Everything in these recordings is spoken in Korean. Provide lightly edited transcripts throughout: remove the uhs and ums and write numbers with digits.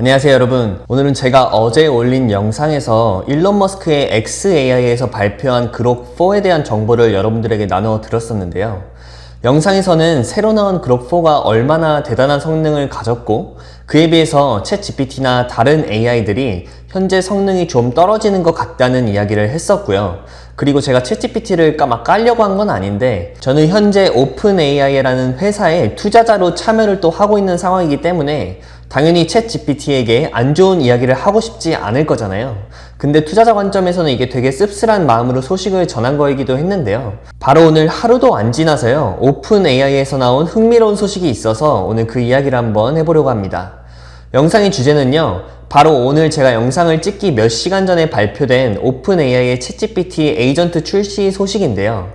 안녕하세요 여러분. 오늘은 제가 어제 올린 영상에서 일론 머스크의 xAI에서 발표한 그록4에 대한 정보를 여러분들에게 나누어 드렸었는데요. 영상에서는 새로 나온 그록4가 얼마나 대단한 성능을 가졌고 그에 비해서 챗GPT나 다른 AI들이 현재 성능이 좀 떨어지는 것 같다는 이야기를 했었고요. 그리고 제가 챗GPT를 막 깔려고 한 건 아닌데 저는 현재 오픈AI라는 회사에 투자자로 참여를 또 하고 있는 상황이기 때문에 당연히 챗GPT에게 안 좋은 이야기를 하고 싶지 않을 거잖아요. 근데 투자자 관점에서는 이게 되게 씁쓸한 마음으로 소식을 전한 거이기도 했는데요. 바로 오늘 하루도 안 지나서요. 오픈AI에서 나온 흥미로운 소식이 있어서 오늘 그 이야기를 한번 해보려고 합니다. 영상의 주제는요. 바로 오늘 제가 영상을 찍기 몇 시간 전에 발표된 오픈AI의 챗GPT 에이전트 출시 소식인데요.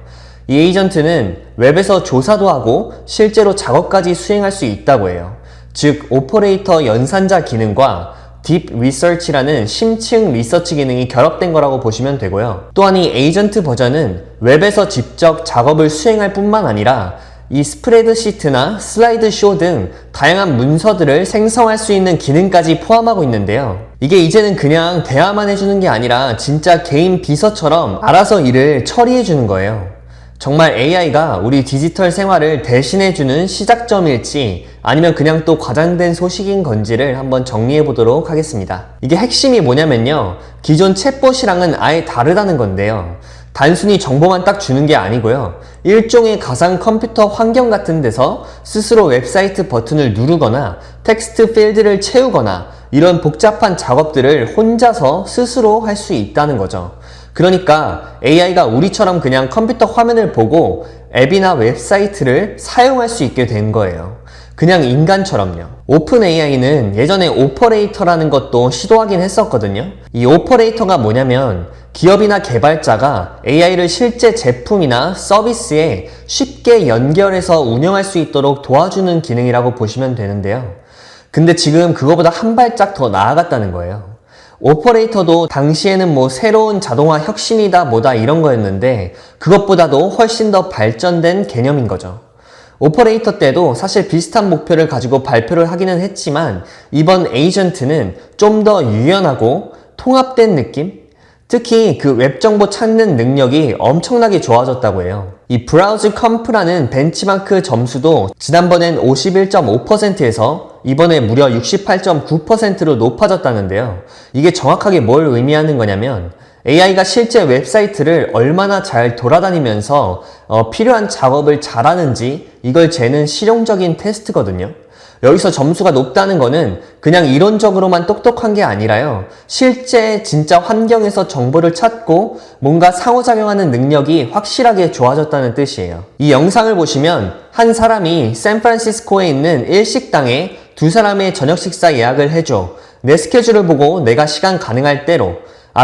이 에이전트는 웹에서 조사도 하고 실제로 작업까지 수행할 수 있다고 해요. 즉, 오퍼레이터 연산자 기능과 딥 리서치라는 심층 리서치 기능이 결합된 거라고 보시면 되고요. 또한 이 에이전트 버전은 웹에서 직접 작업을 수행할 뿐만 아니라 이 스프레드시트나 슬라이드쇼 등 다양한 문서들을 생성할 수 있는 기능까지 포함하고 있는데요. 이게 이제는 그냥 대화만 해주는 게 아니라 진짜 개인 비서처럼 알아서 일을 처리해주는 거예요. 정말 AI가 우리 디지털 생활을 대신해주는 시작점일지 아니면 그냥 또 과장된 소식인 건지를 한번 정리해 보도록 하겠습니다. 이게 핵심이 뭐냐면요. 기존 챗봇이랑은 아예 다르다는 건데요. 단순히 정보만 딱 주는 게 아니고요. 일종의 가상 컴퓨터 환경 같은 데서 스스로 웹사이트 버튼을 누르거나 텍스트 필드를 채우거나 이런 복잡한 작업들을 혼자서 스스로 할 수 있다는 거죠. 그러니까 AI가 우리처럼 그냥 컴퓨터 화면을 보고 앱이나 웹사이트를 사용할 수 있게 된 거예요. 그냥 인간처럼요. 오픈AI는 예전에 오퍼레이터라는 것도 시도하긴 했었거든요. 이 오퍼레이터가 뭐냐면 기업이나 개발자가 AI를 실제 제품이나 서비스에 쉽게 연결해서 운영할 수 있도록 도와주는 기능이라고 보시면 되는데요. 근데 지금 그거보다 한 발짝 더 나아갔다는 거예요. 오퍼레이터도 당시에는 새로운 자동화 혁신이다 뭐다 이런 거였는데 그것보다도 훨씬 더 발전된 개념인 거죠. 오퍼레이터 때도 사실 비슷한 목표를 가지고 발표를 하기는 했지만 이번 에이전트는 좀 더 유연하고 통합된 느낌? 특히 그 웹정보 찾는 능력이 엄청나게 좋아졌다고 해요. 이 브라우즈 컴프라는 벤치마크 점수도 지난번엔 51.5%에서 이번에 무려 68.9%로 높아졌다는데요. 이게 정확하게 뭘 의미하는 거냐면 AI가 실제 웹사이트를 얼마나 잘 돌아다니면서 필요한 작업을 잘하는지 이걸 재는 실용적인 테스트거든요. 여기서 점수가 높다는 거는 그냥 이론적으로만 똑똑한 게 아니라요. 실제 진짜 환경에서 정보를 찾고 뭔가 상호작용하는 능력이 확실하게 좋아졌다는 뜻이에요. 이 영상을 보시면 한 사람이 샌프란시스코에 있는 일식당에 두 사람의 저녁 식사 예약을 해줘. 내 스케줄을 보고 내가 시간 가능할 때로.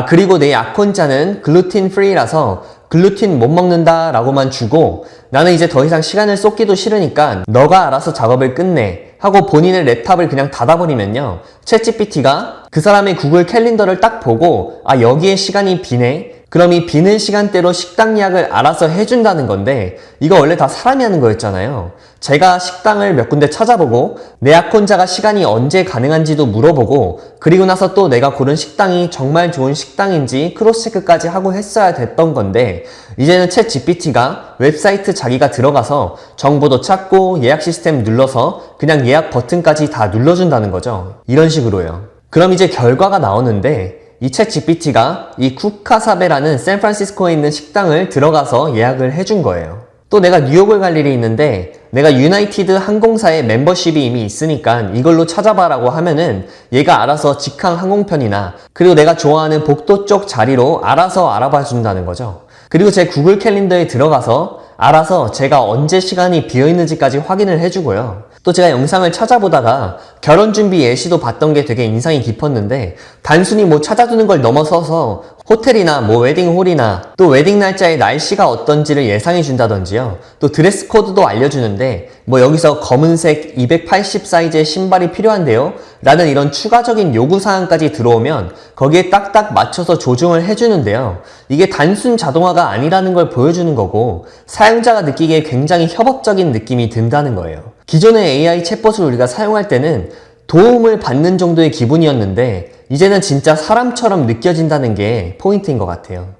그리고 내 약혼자는 글루틴 프리라서 글루틴 못 먹는다 라고만 주고 나는 이제 더 이상 시간을 쏟기도 싫으니까 너가 알아서 작업을 끝내 하고 본인의 랩탑을 그냥 닫아버리면요. 챗GPT가 그 사람의 구글 캘린더를 딱 보고 여기에 시간이 비네? 그럼 이 비는 시간대로 식당 예약을 알아서 해준다는 건데 이거 원래 다 사람이 하는 거였잖아요. 제가 식당을 몇 군데 찾아보고 내 약혼자가 시간이 언제 가능한지도 물어보고 그리고 나서 또 내가 고른 식당이 정말 좋은 식당인지 크로스체크까지 하고 했어야 됐던 건데 이제는 챗GPT가 웹사이트 자기가 들어가서 정보도 찾고 예약 시스템 눌러서 그냥 예약 버튼까지 다 눌러준다는 거죠. 이런 식으로요. 그럼 이제 결과가 나오는데 이 챗GPT가 이 쿠카사베라는 샌프란시스코에 있는 식당을 들어가서 예약을 해준 거예요. 또 내가 뉴욕을 갈 일이 있는데 내가 유나이티드 항공사의 멤버십이 이미 있으니까 이걸로 찾아봐라고 하면은 얘가 알아서 직항 항공편이나 그리고 내가 좋아하는 복도 쪽 자리로 알아서 알아봐 준다는 거죠. 그리고 제 구글 캘린더에 들어가서 알아서 제가 언제 시간이 비어있는지까지 확인을 해주고요. 또 제가 영상을 찾아보다가 결혼준비 예시도 봤던 게 되게 인상이 깊었는데 단순히 찾아두는 걸 넘어서서 호텔이나 웨딩홀이나 또 웨딩 날짜의 날씨가 어떤지를 예상해 준다든지요. 또 드레스 코드도 알려주는데 여기서 검은색 280 사이즈의 신발이 필요한데요 라는 이런 추가적인 요구사항까지 들어오면 거기에 딱딱 맞춰서 조정을 해주는데요. 이게 단순 자동화가 아니라는 걸 보여주는 거고 사용자가 느끼기에 굉장히 협업적인 느낌이 든다는 거예요. 기존의 AI 챗봇을 우리가 사용할 때는 도움을 받는 정도의 기분이었는데 이제는 진짜 사람처럼 느껴진다는 게 포인트인 것 같아요.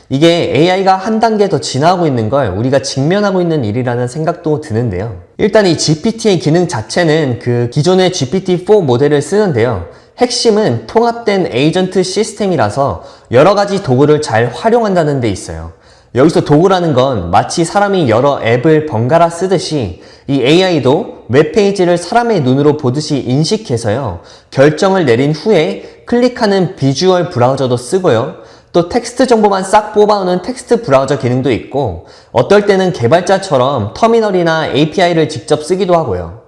이게 AI가 한 단계 더 진화하고 있는 걸 우리가 직면하고 있는 일이라는 생각도 드는데요. 일단 이 GPT의 기능 자체는 그 기존의 GPT-4 모델을 쓰는데요. 핵심은 통합된 에이전트 시스템이라서 여러 가지 도구를 잘 활용한다는 데 있어요. 여기서 도구라는 건 마치 사람이 여러 앱을 번갈아 쓰듯이 이 AI도 웹페이지를 사람의 눈으로 보듯이 인식해서요. 결정을 내린 후에 클릭하는 비주얼 브라우저도 쓰고요. 또 텍스트 정보만 싹 뽑아오는 텍스트 브라우저 기능도 있고 어떨 때는 개발자처럼 터미널이나 API를 직접 쓰기도 하고요.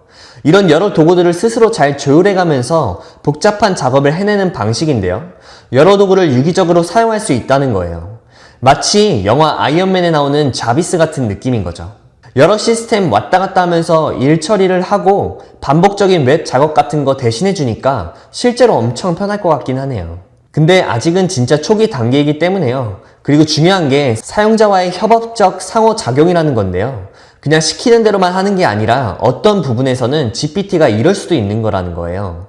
이런 여러 도구들을 스스로 잘 조율해가면서 복잡한 작업을 해내는 방식인데요. 여러 도구를 유기적으로 사용할 수 있다는 거예요. 마치 영화 아이언맨에 나오는 자비스 같은 느낌인 거죠. 여러 시스템 왔다 갔다 하면서 일 처리를 하고 반복적인 웹 작업 같은 거 대신해 주니까 실제로 엄청 편할 것 같긴 하네요. 근데 아직은 진짜 초기 단계이기 때문에요. 그리고 중요한 게 사용자와의 협업적 상호작용이라는 건데요. 그냥 시키는 대로만 하는 게 아니라 어떤 부분에서는 GPT가 이럴 수도 있는 거라는 거예요.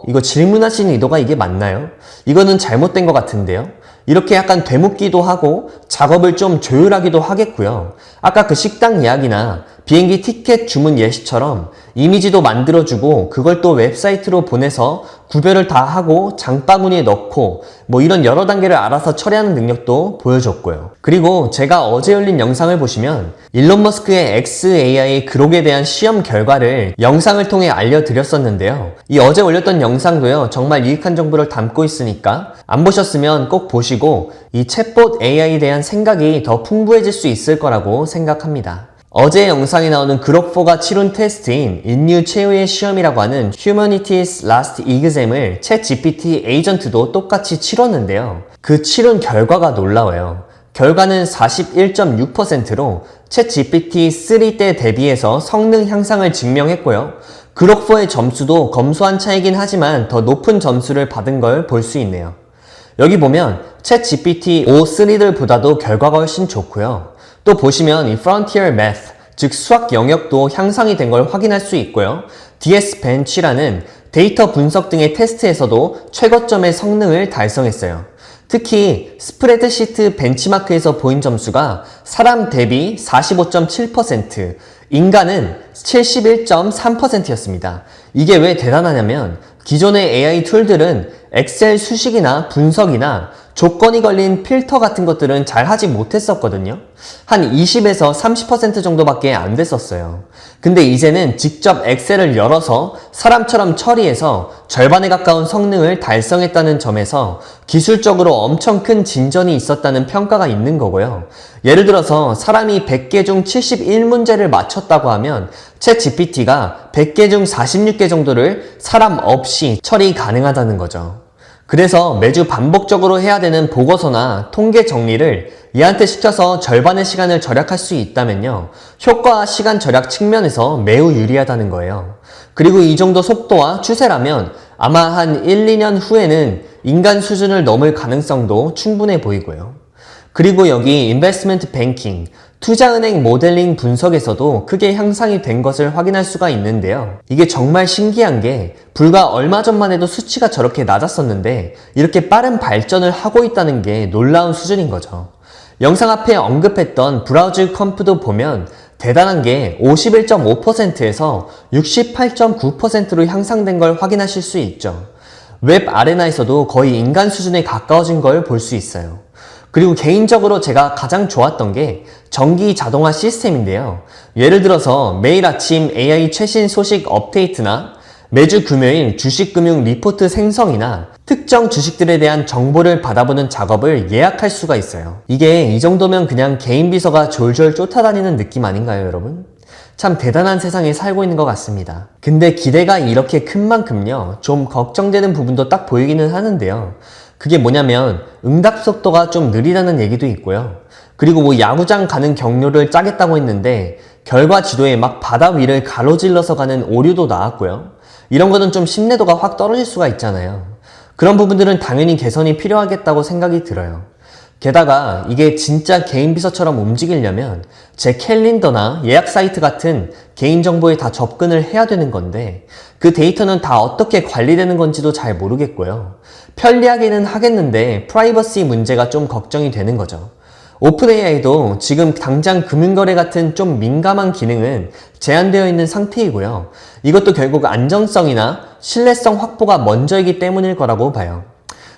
이거 질문하신 의도가 이게 맞나요? 이거는 잘못된 것 같은데요? 이렇게 약간 되묻기도 하고 작업을 좀 조율하기도 하겠고요. 아까 그 식당 이야기나 비행기 티켓 주문 예시처럼 이미지도 만들어주고 그걸 또 웹사이트로 보내서 구별을 다 하고 장바구니에 넣고 뭐 이런 여러 단계를 알아서 처리하는 능력도 보여줬고요. 그리고 제가 어제 올린 영상을 보시면 일론 머스크의 XAI 그록에 대한 시험 결과를 영상을 통해 알려드렸었는데요. 이 어제 올렸던 영상도요. 정말 유익한 정보를 담고 있으니까 안 보셨으면 꼭 보시고 이 챗봇 AI에 대한 생각이 더 풍부해질 수 있을 거라고 생각합니다. 어제 영상에 나오는 그록4가 치룬 테스트인 인류 최후의 시험이라고 하는 Humanity's Last Exam을 챗 GPT 에이전트도 똑같이 치렀는데요. 그 치룬 결과가 놀라워요. 결과는 41.6%로 챗 GPT-3 때 대비해서 성능 향상을 증명했고요. 그록4의 점수도 검소한 차이긴 하지만 더 높은 점수를 받은 걸 볼 수 있네요. 여기 보면 챗 GPT-o3들보다도 결과가 훨씬 좋고요. 또 보시면 이 Frontier Math, 즉 수학 영역도 향상이 된 걸 확인할 수 있고요. DS벤치라는 데이터 분석 등의 테스트에서도 최고점의 성능을 달성했어요. 특히 스프레드시트 벤치마크에서 보인 점수가 사람 대비 45.7%, 인간은 71.3%였습니다. 이게 왜 대단하냐면 기존의 AI 툴들은 엑셀 수식이나 분석이나 조건이 걸린 필터 같은 것들은 잘 하지 못했었거든요. 한 20에서 30% 정도밖에 안 됐었어요. 근데 이제는 직접 엑셀을 열어서 사람처럼 처리해서 절반에 가까운 성능을 달성했다는 점에서 기술적으로 엄청 큰 진전이 있었다는 평가가 있는 거고요. 예를 들어서 사람이 100개 중 71문제를 맞췄다고 하면 챗 GPT가 100개 중 46개 정도를 사람 없이 처리 가능하다는 거죠. 그래서 매주 반복적으로 해야 되는 보고서나 통계 정리를 얘한테 시켜서 절반의 시간을 절약할 수 있다면요. 효과와 시간 절약 측면에서 매우 유리하다는 거예요. 그리고 이 정도 속도와 추세라면 아마 한 1, 2년 후에는 인간 수준을 넘을 가능성도 충분해 보이고요. 그리고 여기 인베스트먼트 뱅킹, 투자은행 모델링 분석에서도 크게 향상이 된 것을 확인할 수가 있는데요. 이게 정말 신기한 게 불과 얼마 전만 해도 수치가 저렇게 낮았었는데 이렇게 빠른 발전을 하고 있다는 게 놀라운 수준인 거죠. 영상 앞에 언급했던 브라우저 컴프도 보면 대단한 게 51.5%에서 68.9%로 향상된 걸 확인하실 수 있죠. 웹 아레나에서도 거의 인간 수준에 가까워진 걸 볼 수 있어요. 그리고 개인적으로 제가 가장 좋았던 게 정기 자동화 시스템인데요. 예를 들어서 매일 아침 AI 최신 소식 업데이트나 매주 금요일 주식금융 리포트 생성이나 특정 주식들에 대한 정보를 받아보는 작업을 예약할 수가 있어요. 이게 이 정도면 그냥 개인 비서가 졸졸 쫓아다니는 느낌 아닌가요, 여러분? 참 대단한 세상에 살고 있는 것 같습니다. 근데 기대가 이렇게 큰 만큼요, 좀 걱정되는 부분도 딱 보이기는 하는데요. 그게 뭐냐면 응답 속도가 좀 느리다는 얘기도 있고요. 그리고 뭐 야구장 가는 경로를 짜겠다고 했는데 결과 지도에 막 바다 위를 가로질러서 가는 오류도 나왔고요. 이런 거는 좀 신뢰도가 확 떨어질 수가 있잖아요. 그런 부분들은 당연히 개선이 필요하겠다고 생각이 들어요. 게다가 이게 진짜 개인 비서처럼 움직이려면 제 캘린더나 예약 사이트 같은 개인정보에 다 접근을 해야 되는 건데 그 데이터는 다 어떻게 관리되는 건지도 잘 모르겠고요. 편리하기는 하겠는데 프라이버시 문제가 좀 걱정이 되는 거죠. 오픈 AI도 지금 당장 금융거래 같은 좀 민감한 기능은 제한되어 있는 상태이고요. 이것도 결국 안정성이나 신뢰성 확보가 먼저이기 때문일 거라고 봐요.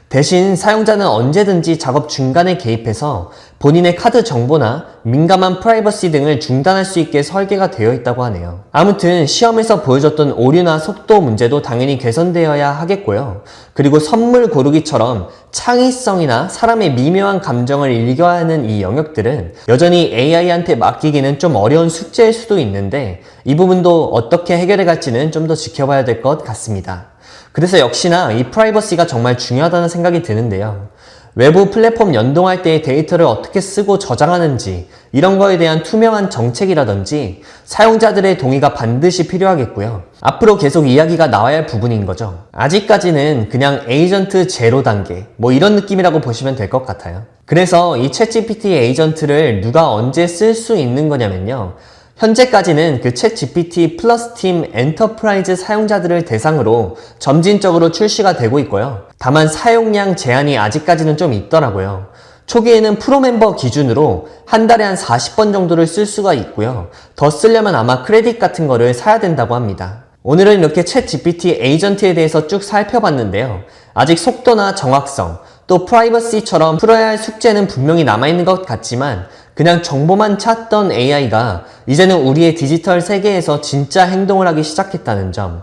대신 사용자는 언제든지 작업 중간에 개입해서 본인의 카드 정보나 민감한 프라이버시 등을 중단할 수 있게 설계가 되어 있다고 하네요. 아무튼 시험에서 보여줬던 오류나 속도 문제도 당연히 개선되어야 하겠고요. 그리고 선물 고르기처럼 창의성이나 사람의 미묘한 감정을 읽어야 하는 이 영역들은 여전히 AI한테 맡기기는 좀 어려운 숙제일 수도 있는데 이 부분도 어떻게 해결해 갈지는 좀 더 지켜봐야 될 것 같습니다. 그래서 역시나 이 프라이버시가 정말 중요하다는 생각이 드는데요. 외부 플랫폼 연동할 때의 데이터를 어떻게 쓰고 저장하는지 이런 거에 대한 투명한 정책이라든지 사용자들의 동의가 반드시 필요하겠고요. 앞으로 계속 이야기가 나와야 할 부분인 거죠. 아직까지는 그냥 에이전트 제로 단계 뭐 이런 느낌이라고 보시면 될 것 같아요. 그래서 이 챗GPT 에이전트를 누가 언제 쓸 수 있는 거냐면요. 현재까지는 그 챗GPT 플러스 팀 엔터프라이즈 사용자들을 대상으로 점진적으로 출시가 되고 있고요. 다만 사용량 제한이 아직까지는 좀 있더라고요. 초기에는 프로 멤버 기준으로 한 달에 한 40번 정도를 쓸 수가 있고요. 더 쓰려면 아마 크레딧 같은 거를 사야 된다고 합니다. 오늘은 이렇게 챗GPT 에이전트에 대해서 쭉 살펴봤는데요. 아직 속도나 정확성, 또 프라이버시처럼 풀어야 할 숙제는 분명히 남아있는 것 같지만 그냥 정보만 찾던 AI가 이제는 우리의 디지털 세계에서 진짜 행동을 하기 시작했다는 점.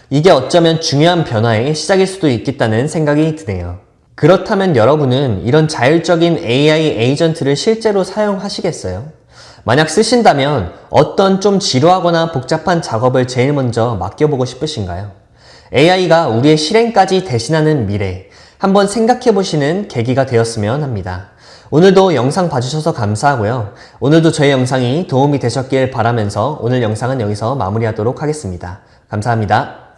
이게 어쩌면 중요한 변화의 시작일 수도 있겠다는 생각이 드네요. 그렇다면 여러분은 이런 자율적인 AI 에이전트를 실제로 사용하시겠어요? 만약 쓰신다면 어떤 좀 지루하거나 복잡한 작업을 제일 먼저 맡겨보고 싶으신가요? AI가 우리의 실행까지 대신하는 미래, 한번 생각해보시는 계기가 되었으면 합니다. 오늘도 영상 봐주셔서 감사하고요. 오늘도 저희 영상이 도움이 되셨길 바라면서 오늘 영상은 여기서 마무리하도록 하겠습니다. 감사합니다.